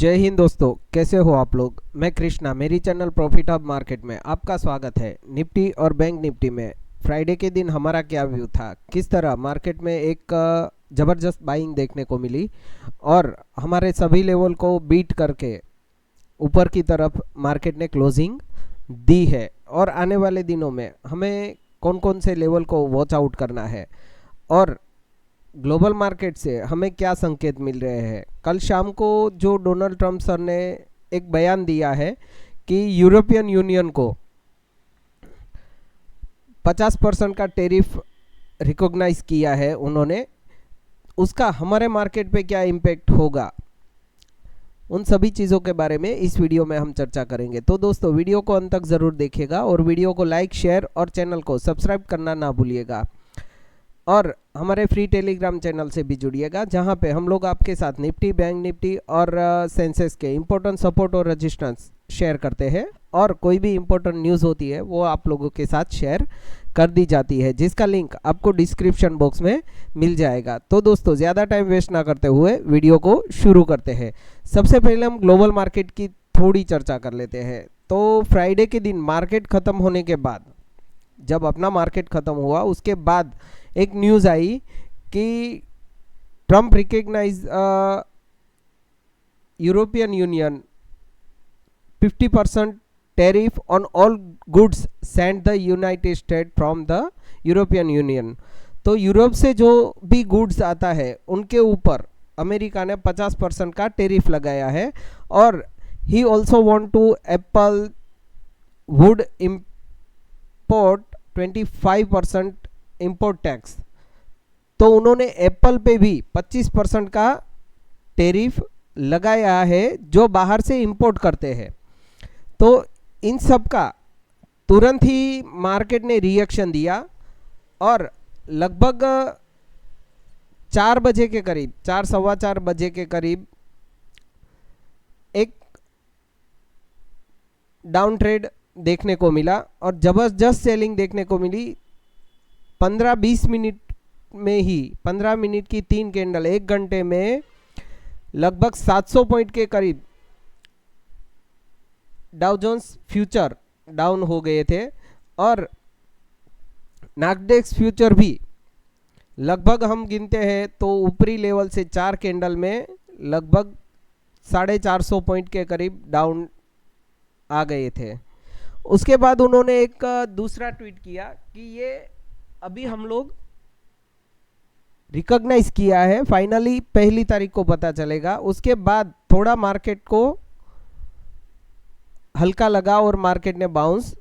जय हिंद दोस्तों, कैसे हो आप लोग। मैं कृष्णा, मेरी चैनल प्रॉफिट हब मार्केट में आपका स्वागत है। निफ्टी और बैंक निफ्टी में फ्राइडे के दिन हमारा क्या व्यू था, किस तरह मार्केट में एक ज़बरदस्त बाइंग देखने को मिली और हमारे सभी लेवल को बीट करके ऊपर की तरफ मार्केट ने क्लोजिंग दी है। और आने वाले दिनों में हमें कौन कौन से लेवल को वॉच आउट करना है और ग्लोबल मार्केट से हमें क्या संकेत मिल रहे हैं। कल शाम को जो डोनाल्ड ट्रंप सर ने एक बयान दिया है कि यूरोपियन यूनियन को 50% का टेरिफ रिकॉग्नाइज किया है उन्होंने, उसका हमारे मार्केट पे क्या इम्पैक्ट होगा, उन सभी चीज़ों के बारे में इस वीडियो में हम चर्चा करेंगे। तो दोस्तों, वीडियो को अंत तक ज़रूर देखिएगा और वीडियो को लाइक, शेयर और चैनल को सब्सक्राइब करना ना भूलिएगा। और हमारे फ्री टेलीग्राम चैनल से भी जुड़िएगा, जहां पे हम लोग आपके साथ निफ्टी, बैंक निफ्टी और सेंसेक्स के इम्पोर्टेंट सपोर्ट और रेजिस्टेंस शेयर करते हैं और कोई भी इम्पोर्टेंट न्यूज़ होती है वो आप लोगों के साथ शेयर कर दी जाती है, जिसका लिंक आपको डिस्क्रिप्शन बॉक्स में मिल जाएगा। तो दोस्तों, ज़्यादा टाइम वेस्ट ना करते हुए वीडियो को शुरू करते हैं। सबसे पहले हम ग्लोबल मार्केट की थोड़ी चर्चा कर लेते हैं। तो फ्राइडे के दिन मार्केट ख़त्म होने के बाद, जब अपना मार्केट ख़त्म हुआ उसके बाद एक न्यूज़ आई कि Trump recognise European Union 50% tariff on all goods sent the United State from the European Union. तो यूरोप से जो भी गुड्स आता है उनके ऊपर अमेरिका ने 50% का टेरिफ लगाया है और he also want to Apple would import 25% import tax. तो उन्होंने एप्पल पे भी 25% का टेरिफ लगाया है जो बाहर से इंपोर्ट करते हैं। तो इन सब का तुरंत ही मार्केट ने रिएक्शन दिया और लगभग 4 बजे के करीब, 4 सवा 4 बजे के करीब एक डाउन ट्रेड देखने को मिला और ज़बरदस्त सेलिंग देखने को मिली। 15-20 मिनट में ही, 15 मिनट की 3 कैंडल, 1 घंटे में लगभग 700 पॉइंट के करीब डाउ जोन्स फ्यूचर डाउन हो गए थे और नास्डैक फ्यूचर भी लगभग हम गिनते हैं तो ऊपरी लेवल से 4 कैंडल में लगभग 450 पॉइंट के करीब डाउन आ गए थे। उसके बाद उन्होंने एक दूसरा ट्वीट किया कि ये अभी हम लोग रिकॉग्नाइज किया है, फाइनली 1 तारीख को पता चलेगा। उसके बाद थोड़ा मार्केट को हल्का लगा और मार्केट ने बाउंस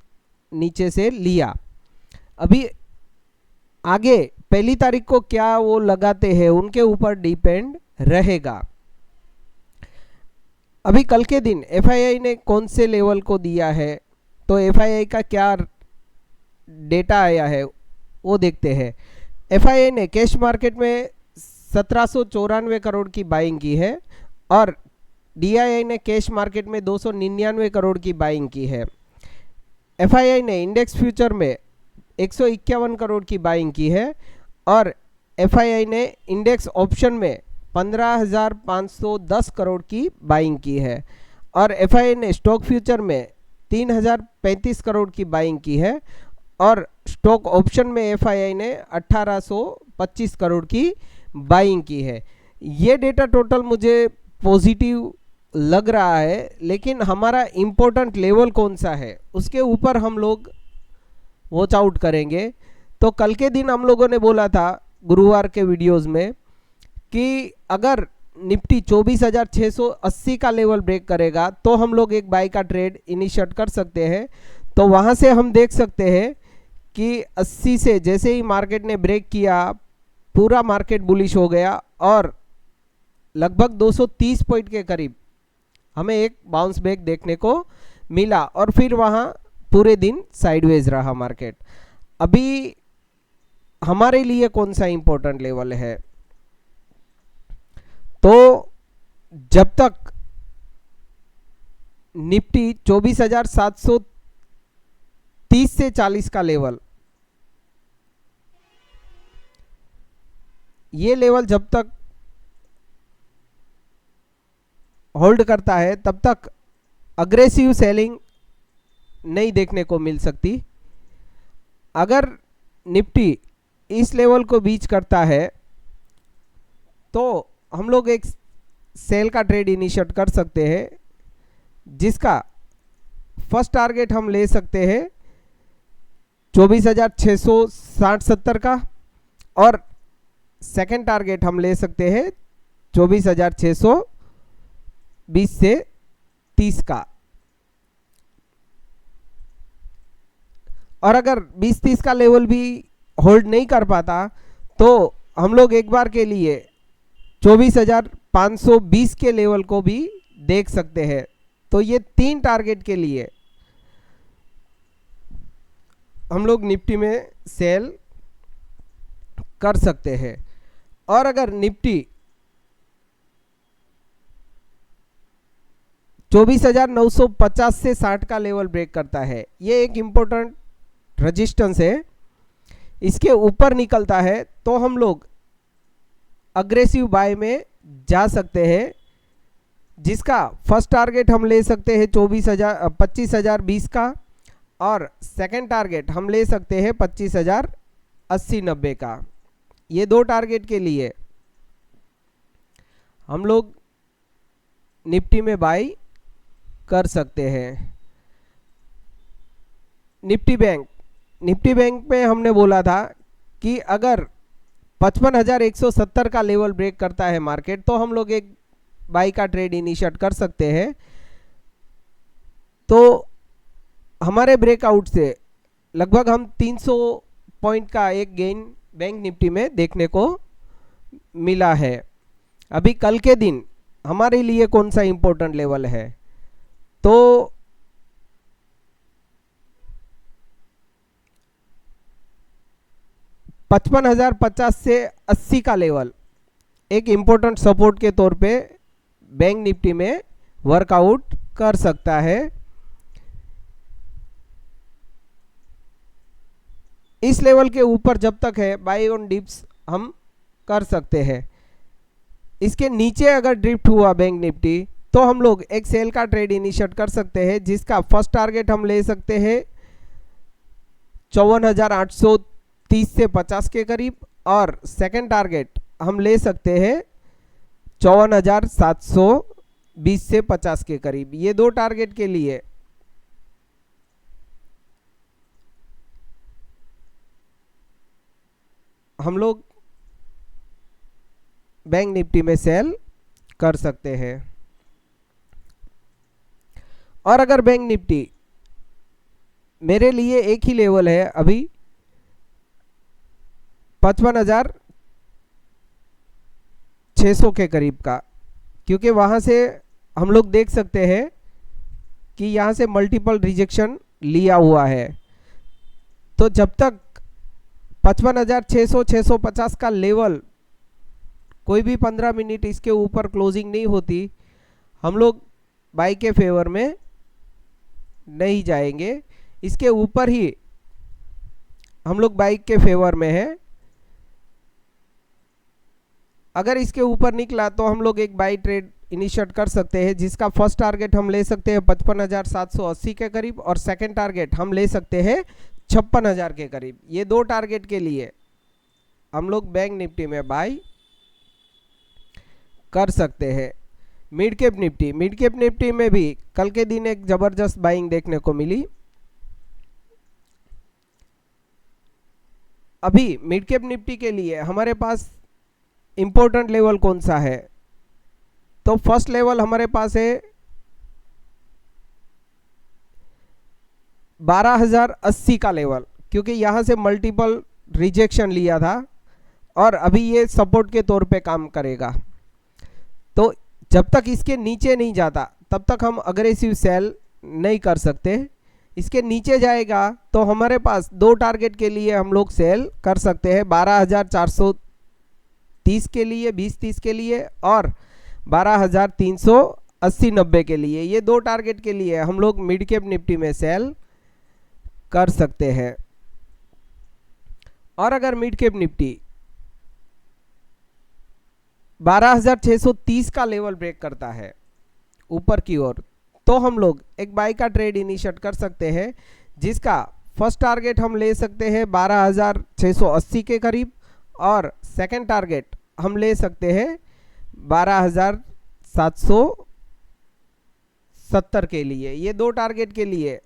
नीचे से लिया। अभी आगे 1 तारीख को क्या वो लगाते हैं उनके ऊपर डिपेंड रहेगा। अभी कल के दिन एफआईआई ने कौन से लेवल को दिया है, तो एफआईआई का क्या डेटा आया है वो देखते हैं। एफआईआई ने कैश मार्केट में 1794 करोड़ की बाइंग की है और डीआईआई ने कैश मार्केट में 299 करोड़ की बाइंग की है। एफआईआई ने इंडेक्स फ्यूचर में 151 करोड़ की बाइंग की है और एफआईआई ने इंडेक्स ऑप्शन में 15,510 करोड़ की बाइंग की है और एफआईआई ने स्टॉक फ्यूचर में 3,035 करोड़ की बाइंग की है और स्टॉक ऑप्शन में एफआईआई ने 1,825 करोड़ की बाइंग की है। ये डेटा टोटल मुझे पॉजिटिव लग रहा है, लेकिन हमारा इम्पोर्टेंट लेवल कौन सा है उसके ऊपर हम लोग वॉच आउट करेंगे। तो कल के दिन हम लोगों ने बोला था गुरुवार के वीडियोस में कि अगर निफ्टी 24,680 का लेवल ब्रेक करेगा तो हम लोग एक बाय का ट्रेड इनिशिएट कर सकते हैं। तो वहाँ से हम देख सकते हैं कि 80 से जैसे ही मार्केट ने ब्रेक किया, पूरा मार्केट बुलिश हो गया और लगभग 230 पॉइंट के करीब हमें एक बाउंस बैक देखने को मिला और फिर वहाँ पूरे दिन साइडवेज रहा मार्केट। अभी हमारे लिए कौन सा इंपॉर्टेंट लेवल है, तो जब तक निफ्टी 24,730 से 40 का लेवल, ये लेवल जब तक होल्ड करता है तब तक अग्रेसिव सेलिंग नहीं देखने को मिल सकती। अगर निफ्टी इस लेवल को बीच करता है तो हम लोग एक सेल का ट्रेड इनिशिएट कर सकते हैं, जिसका फर्स्ट टारगेट हम ले सकते हैं 24,660-70 का, और सेकंड टारगेट हम ले सकते हैं 24,620 से 30 का। और अगर 20-30 का लेवल भी होल्ड नहीं कर पाता तो हम लोग एक बार के लिए 24,520 के लेवल को भी देख सकते हैं। तो ये 3 टारगेट के लिए हम लोग निफ्टी में सेल कर सकते हैं। और अगर निफ्टी 24,950 से 60 का लेवल ब्रेक करता है, ये एक इम्पोर्टेंट रेजिस्टेंस है, इसके ऊपर निकलता है तो हम लोग अग्रेसिव बाय में जा सकते हैं, जिसका फर्स्ट टारगेट हम ले सकते हैं 25,020 का, और सेकंड टारगेट हम ले सकते हैं 25,080-90 का। ये 2 टारगेट के लिए हम लोग निफ्टी में बाय कर सकते हैं। निफ्टी बैंक में हमने बोला था कि अगर 55,170 का लेवल ब्रेक करता है मार्केट तो हम लोग एक बाई का ट्रेड इनिशिएट कर सकते हैं। तो हमारे ब्रेकआउट से लगभग हम 300 पॉइंट का एक गेन बैंक निफ्टी में देखने को मिला है। अभी कल के दिन हमारे लिए कौन सा इम्पोर्टेंट लेवल है, तो 55,050 से 80 का लेवल एक इम्पोर्टेंट सपोर्ट के तौर पे बैंक निफ्टी में वर्कआउट कर सकता है। इस लेवल के ऊपर जब तक है बाय ऑन डिप्स हम कर सकते हैं। इसके नीचे अगर ड्रिफ्ट हुआ बैंक निफ्टी तो हम लोग एक सेल का ट्रेड इनिशिएट कर सकते हैं, जिसका फर्स्ट टारगेट हम ले सकते हैं 54,830 से 50 के करीब, और सेकंड टारगेट हम ले सकते हैं 54,720 से 50 के करीब। ये 2 टारगेट के लिए हम लोग बैंक निफ्टी में सेल कर सकते हैं। और अगर बैंक निफ्टी मेरे लिए एक ही लेवल है अभी 55,600 के करीब का, क्योंकि वहाँ से हम लोग देख सकते हैं कि यहाँ से मल्टीपल रिजेक्शन लिया हुआ है। तो जब तक 55,600-650 का लेवल कोई भी 15 मिनट इसके ऊपर क्लोजिंग नहीं होती, हम लोग बाई के फेवर में नहीं जाएंगे। इसके ऊपर ही हम लोग बाई के फेवर में है। अगर इसके ऊपर निकला तो हम लोग एक बाई ट्रेड इनिशिएट कर सकते हैं, जिसका फर्स्ट टारगेट हम ले सकते हैं 55,780 के करीब, और सेकंड टारगेट हम ले सकते हैं 56,000 के करीब। ये 2 टारगेट के लिए हम लोग बैंक निफ्टी में बाई कर सकते हैं। मिड कैप निफ्टी में भी कल के दिन एक जबरदस्त बाइंग देखने को मिली। अभी मिड कैप निफ्टी के लिए हमारे पास इंपॉर्टेंट लेवल कौन सा है, तो फर्स्ट लेवल हमारे पास है 12,080 का लेवल, क्योंकि यहाँ से मल्टीपल रिजेक्शन लिया था और अभी ये सपोर्ट के तौर पे काम करेगा। तो जब तक इसके नीचे नहीं जाता तब तक हम अग्रेसिव सेल नहीं कर सकते। इसके नीचे जाएगा तो हमारे पास 2 टारगेट के लिए हम लोग सेल कर सकते हैं, 12,430 के लिए, 20-30 के लिए, और 12,380-90 के लिए। ये 2 टारगेट के लिए हम लोग मिड कैप निफ्टी में सेल कर सकते हैं। और अगर मिड कैप निफ्टी 12,630 का लेवल ब्रेक करता है ऊपर की ओर, तो हम लोग एक बाई का ट्रेड इनिशिएट कर सकते हैं, जिसका फर्स्ट टारगेट हम ले सकते हैं 12,680 के करीब, और सेकंड टारगेट हम ले सकते हैं 12,770 के लिए। ये दो टारगेट के लिए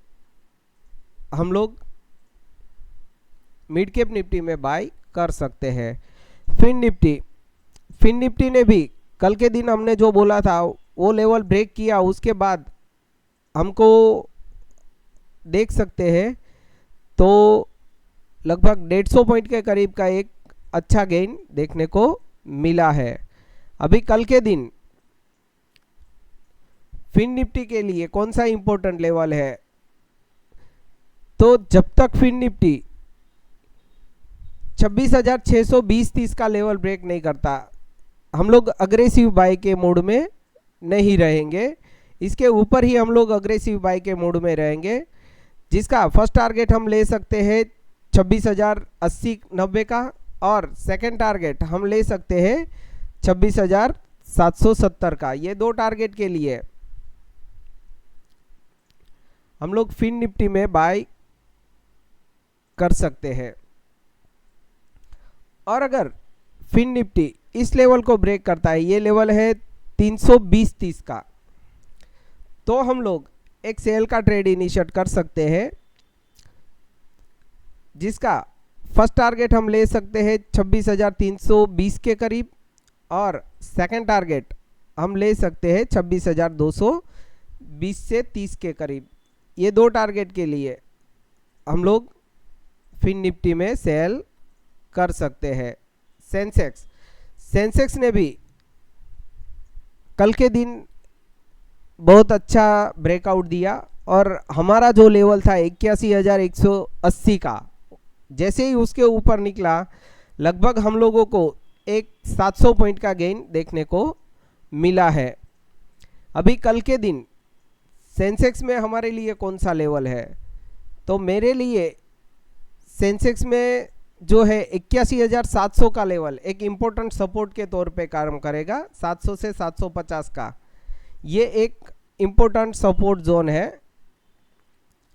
हम लोग मिड कैप निफ्टी में बाय कर सकते हैं। फिन निफ्टी ने भी कल के दिन हमने जो बोला था वो लेवल ब्रेक किया, उसके बाद हमको देख सकते हैं तो लगभग 150 पॉइंट के करीब का एक अच्छा गेन देखने को मिला है। अभी कल के दिन फिन निफ्टी के लिए कौन सा इंपॉर्टेंट लेवल है, तो जब तक फिन निफ्टी 26,620-30 का लेवल ब्रेक नहीं करता, हम लोग अग्रेसिव बाय के मोड में नहीं रहेंगे। इसके ऊपर ही हम लोग अग्रेसिव बाय के मोड में रहेंगे, जिसका फर्स्ट टारगेट हम ले सकते हैं 26,080-90 का, और सेकंड टारगेट हम ले सकते हैं 26,770 का। ये दो टारगेट के लिए हम लोग फिन निफ्टी में बाय कर सकते हैं। और अगर फिन निफ्टी इस लेवल को ब्रेक करता है, ये लेवल है 320-30 का, तो हम लोग एक सेल का ट्रेड इनिशिएट कर सकते हैं, जिसका फर्स्ट टारगेट हम ले सकते हैं 26,320 के करीब, और सेकंड टारगेट हम ले सकते हैं 26,220 से 30 के करीब। ये दो टारगेट के लिए हम लोग फिन निफ्टी में सेल कर सकते हैं। सेंसेक्स ने भी कल के दिन बहुत अच्छा ब्रेकआउट दिया, और हमारा जो लेवल था 81,180 का, जैसे ही उसके ऊपर निकला लगभग हम लोगों को एक 700 पॉइंट का गेन देखने को मिला है। अभी कल के दिन सेंसेक्स में हमारे लिए कौन सा लेवल है, तो मेरे लिए सेंसेक्स में जो है 81,700 का लेवल एक इम्पोर्टेंट सपोर्ट के तौर पे काम करेगा। 700 से 750 का ये एक इम्पोर्टेंट सपोर्ट जोन है।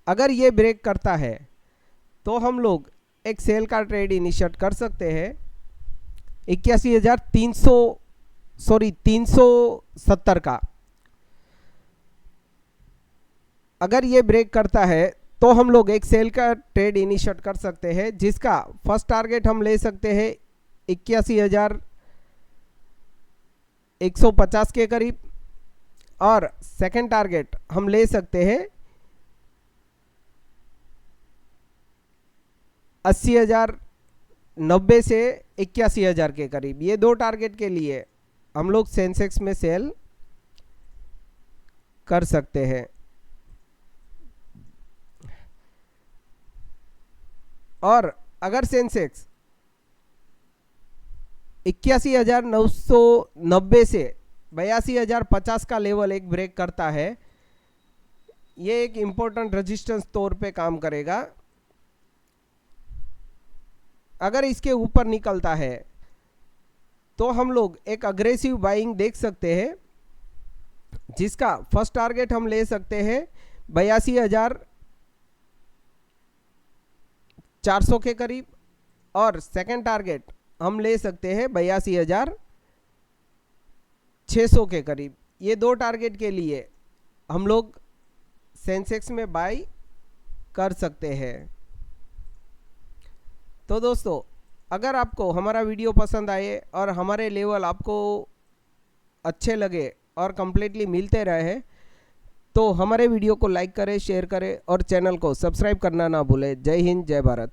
अगर ये ब्रेक करता है तो हम लोग एक सेल का ट्रेड इनिशिएट कर सकते हैं 370 का। अगर ये ब्रेक करता है तो हम लोग एक सेल का ट्रेड इनिशिएट कर सकते हैं, जिसका फर्स्ट टारगेट हम ले सकते हैं 81,150 के करीब, और सेकंड टारगेट हम ले सकते हैं 80,090 से 81,000 के करीब। ये दो टारगेट के लिए हम लोग सेंसेक्स में सेल कर सकते हैं। और अगर सेंसेक्स 81,990 से 82,050 का लेवल एक ब्रेक करता है, ये एक इम्पोर्टेंट रेजिस्टेंस तौर पे काम करेगा। अगर इसके ऊपर निकलता है तो हम लोग एक अग्रेसिव बाइंग देख सकते हैं, जिसका फर्स्ट टारगेट हम ले सकते हैं 82,400 के करीब, और सेकंड टारगेट हम ले सकते हैं 82,600 के करीब। ये दो टारगेट के लिए हम लोग सेंसेक्स में बाय कर सकते हैं। तो दोस्तों, अगर आपको हमारा वीडियो पसंद आए और हमारे लेवल आपको अच्छे लगे और कंप्लीटली मिलते रहे, तो हमारे वीडियो को लाइक करें, शेयर करें और चैनल को सब्सक्राइब करना ना भूलें। जय हिंद, जय भारत।